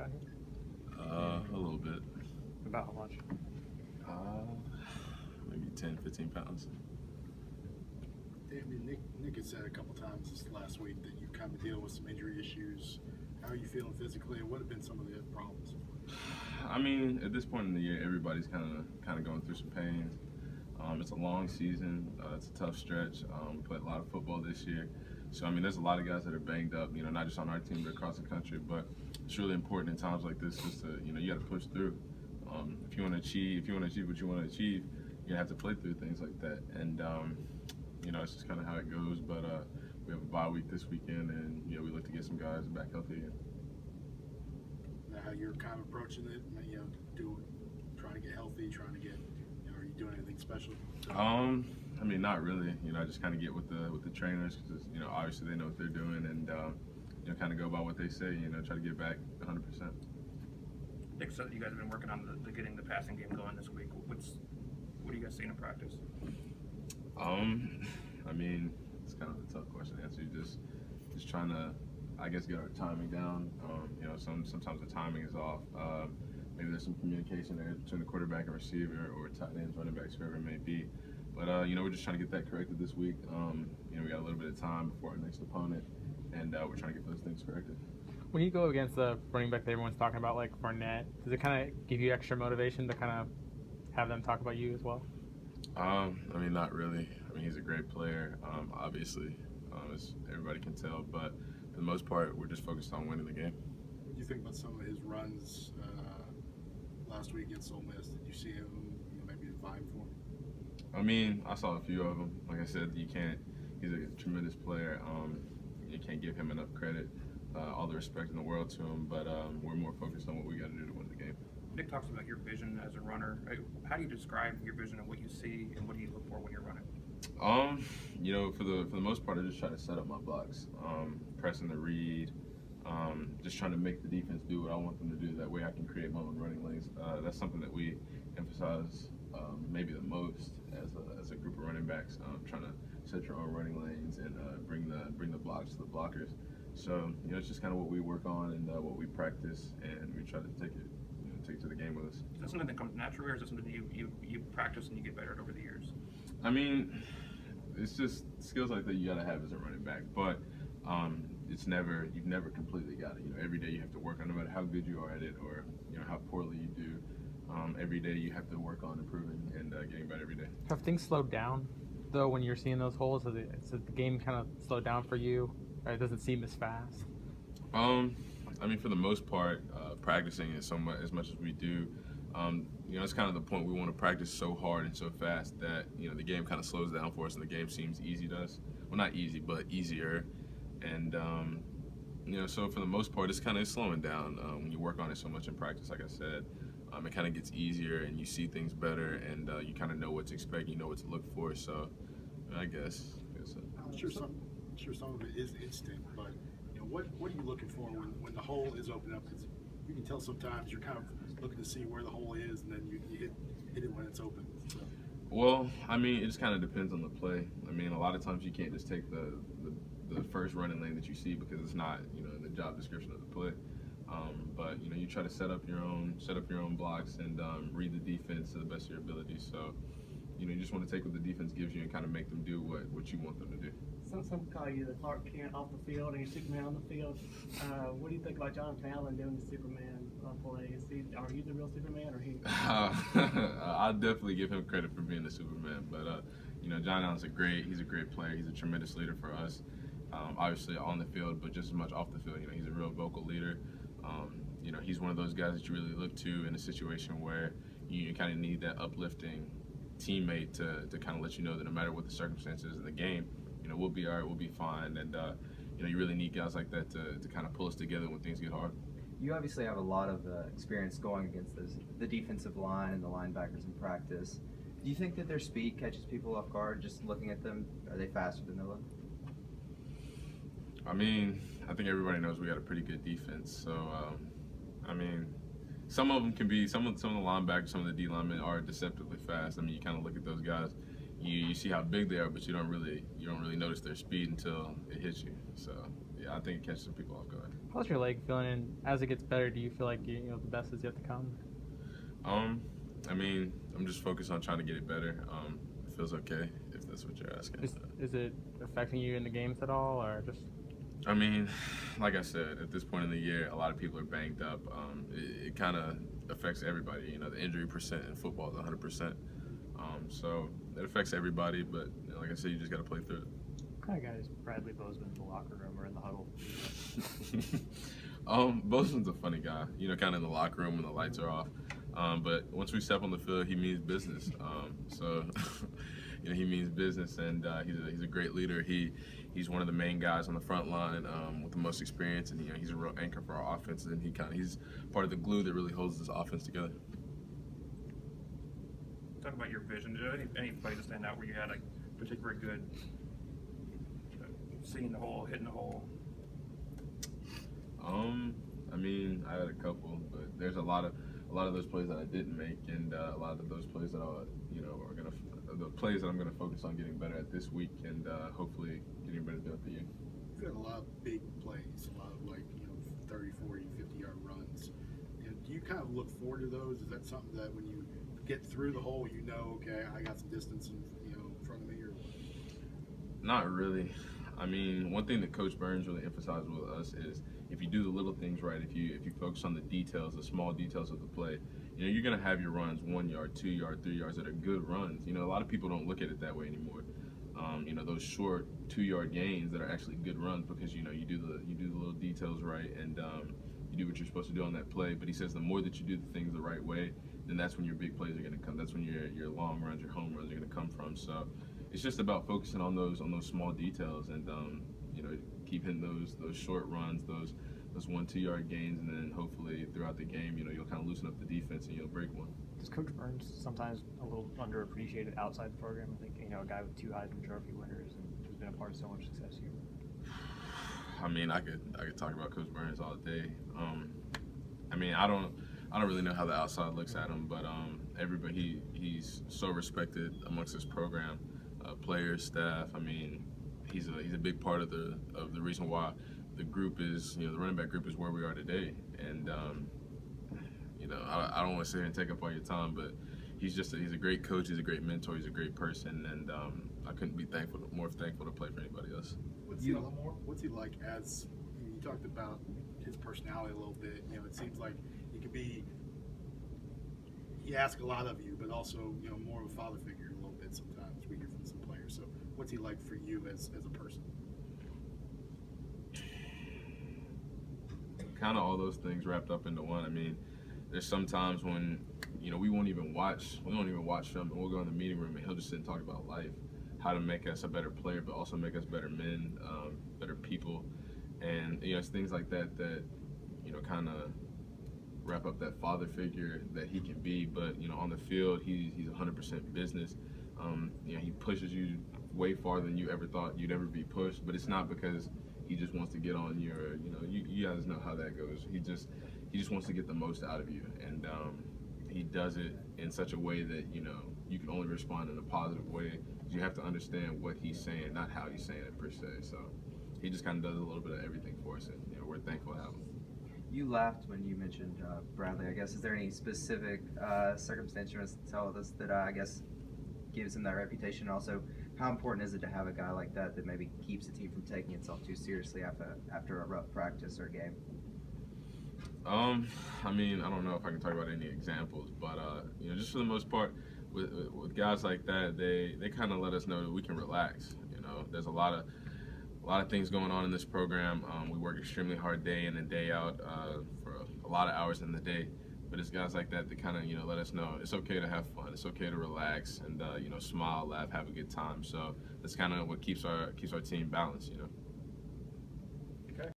out here? A little bit. About how much? Maybe 10, 15 pounds. Damien, Nick has said a couple times this last week that you kind of deal with some injury issues. How are you feeling physically, and what have been some of the problems? I mean, at this point in the year, everybody's kind of going through some pain. It's a long season. It's a tough stretch. We played a lot of football this year. So, I mean, there's a lot of guys that are banged up, not just on our team, but across the country. But it's really important in times like this just to, you got to push through. If you want to achieve what you want to achieve, you have to play through things like that. And, it's just kind of how it goes. But we have a bye week this weekend, and, we look to get some guys back healthy again. How you're kind of approaching it, trying to get healthy, trying to get, are you doing anything special? I mean, not really. I just kind of get with the trainers because obviously they know what they're doing, and kind of go by what they say. Try to get back 100%. Nick, so you guys have been working on the getting the passing game going this week. What are you guys seeing in practice? I mean, it's kind of a tough question to answer. You just trying to, I guess, get our timing down. Sometimes the timing is off. Maybe there's some communication there between the quarterback and receiver, or tight ends, running backs, whoever it may be. But we're just trying to get that corrected this week. We got a little bit of time before our next opponent, and we're trying to get those things corrected. When you go against the running back that everyone's talking about, like Fournette, does it kind of give you extra motivation to kind of have them talk about you as well? I mean, not really. I mean, he's a great player, obviously, as everybody can tell. But for the most part, we're just focused on winning the game. What do you think about some of his runs last week against Ole Miss? Did you see him maybe vying for him? I mean, I saw a few of them. Like I said, he's a tremendous player. You can't give him enough credit. All the respect in the world to him, but we're more focused on what we got to do to win the game. Nick talks about your vision as a runner. How do you describe your vision and what you see, and what do you look for when you're running? For the most part, I just try to set up my blocks, pressing the read, just trying to make the defense do what I want them to do. That way, I can create my own running lanes. That's something that we emphasize maybe the most as a group of running backs. Trying to set your own running lanes and bring the blocks to the blockers. So it's just kind of what we work on and what we practice, and we try to take it to the game with us. Is that something that comes naturally, or is that something that you practice and you get better at over the years? I mean, it's just skills like that you got to have as a running back, but you've never completely got it. Every day you have to work on, no matter how good you are at it or how poorly you do. Every day you have to work on improving and getting better every day. Have things slowed down though when you're seeing those holes? Has the game kind of slowed down for you, or it doesn't seem as fast? I mean, for the most part, practicing it as much as we do, it's kind of the point we want to practice so hard and so fast that the game kind of slows down for us, and the game seems easy to us. Well, not easy, but easier. And so for the most part, it's kind of slowing down when you work on it so much in practice. Like I said, it kind of gets easier, and you see things better, and you kind of know what to expect, you know what to look for. So I guess. I'm sure some of it is instinct, but what are you looking for when the hole is opened up? Because you can tell sometimes you're kind of looking to see where the hole is, and then you hit it when it's open. So. Well, I mean, it just kind of depends on the play. I mean, a lot of times you can't just take the first running lane that you see because it's not in the job description of the play. But you try to set up your own blocks and read the defense to the best of your ability. So you just want to take what the defense gives you and kind of make them do what you want them to do. Some call you the Clark Kent off the field and you're Superman on the field. What do you think about Jonathan Allen doing the Superman play? Are you the real Superman, or he? I'll definitely give him credit for being the Superman. But John Allen's he's a great player. He's a tremendous leader for us. Obviously on the field, but just as much off the field. He's a real vocal leader. He's one of those guys that you really look to in a situation where you kind of need that uplifting teammate to kind of let you know that no matter what the circumstances in the game, we'll be all right, we'll be fine. And you really need guys like that to kind of pull us together when things get hard. You obviously have a lot of experience going against the defensive line and the linebackers in practice. Do you think that their speed catches people off guard just looking at them? Are they faster than they look? I mean, I think everybody knows we got a pretty good defense. So, I mean, some of them can be, some of the linebackers, some of the D linemen are deceptively fast. I mean, you kind of look at those guys, you see how big they are, but you don't really notice their speed until it hits you. So, yeah, I think it catches people off guard. How's your leg feeling? And as it gets better, do you feel like the best is yet to come? I mean, I'm just focused on trying to get it better. It feels okay, if that's what you're asking. Is it affecting you in the games at all, or just? I mean, like I said, at this point in the year, a lot of people are banged up. It kind of affects everybody. You know, the injury percent in football is 100%. So it affects everybody, but like I said, you just got to play through it. What kind of guy is Bradley Bozeman in the locker room or in the huddle? Bozeman's a funny guy, kind of in the locker room when the lights are off. But once we step on the field, he means business. So, he means business, and he's a great leader. He's one of the main guys on the front line with the most experience, and he's a real anchor for our offense. And he's part of the glue that really holds this offense together. Talk about your vision. Did any plays that stand out where you had particularly good seeing the hole, hitting the hole? I mean, I had a couple, but there's a lot of those plays that I didn't make, and a lot of those plays that the plays that I'm gonna focus on getting better at this week, and hopefully getting better throughout the year. You've had a lot of big plays, a lot of 30, 40, 50-yard runs. Do you kind of look forward to those? Is that something that when you get through the hole, okay, I got some distance in front of me, or what? Not really. I mean, one thing that Coach Burns really emphasized with us is if you do the little things right, if you focus on the details, the small details of the play, you're gonna have your runs 1 yard, 2 yard, 3 yards that are good runs. A lot of people don't look at it that way anymore. Those short 2-yard gains that are actually good runs because you do the little details right, and you do what you're supposed to do on that play. But he says the more that you do the things the right way, then that's when your big plays are gonna come. That's when your long runs, your home runs are gonna come from. So it's just about focusing on those small details, and keep hitting those short runs, those 1-2 yard gains, and then hopefully throughout the game, you'll kind of loosen up the defense and you'll break one. Is Coach Burns sometimes a little underappreciated outside the program? I think a guy with 2 Heisman Trophy winners and who's been a part of so much success here. I mean, I could talk about Coach Burns all day. I mean, I don't really know how the outside looks at him, but everybody he's so respected amongst this program, players, staff. I mean, he's a big part of the reason why the group is, the running back group is where we are today. And I don't want to sit here and take up all your time, but he's a great coach. He's a great mentor. He's a great person, and I couldn't be more thankful to play for anybody else. What's he like as you talked about his personality a little bit? It seems like he asks a lot of you, but also more of a father figure a little bit sometimes. We hear from some players. So what's he like for you as a person? Kind of all those things wrapped up into one. I mean, there's some times when we don't even watch film, and we'll go in the meeting room and he'll just sit and talk about life, how to make us a better player, but also make us better men, better people, and it's things like that kind of wrap up that father figure that he can be. But on the field, he's 100% business. He pushes you way farther than you ever thought you'd ever be pushed, but it's not because he just wants to get on your, you guys know how that goes. He just wants to get the most out of you, and he does it in such a way that you can only respond in a positive way. You have to understand what he's saying, not how he's saying it per se. So he just kind of does a little bit of everything for us, and we're thankful to have him. You laughed when you mentioned Bradley. I guess, is there any specific circumstance you want to tell us that I guess gives him that reputation? Also, how important is it to have a guy like that maybe keeps the team from taking itself too seriously after a rough practice or game? I mean, I don't know if I can talk about any examples, but just for the most part, with guys like that, they kind of let us know that we can relax. There's a lot of things going on in this program. We work extremely hard day in and day out for a lot of hours in the day. But it's guys like that kind of let us know it's okay to have fun. It's okay to relax and smile, laugh, have a good time. So that's kind of what keeps our team balanced.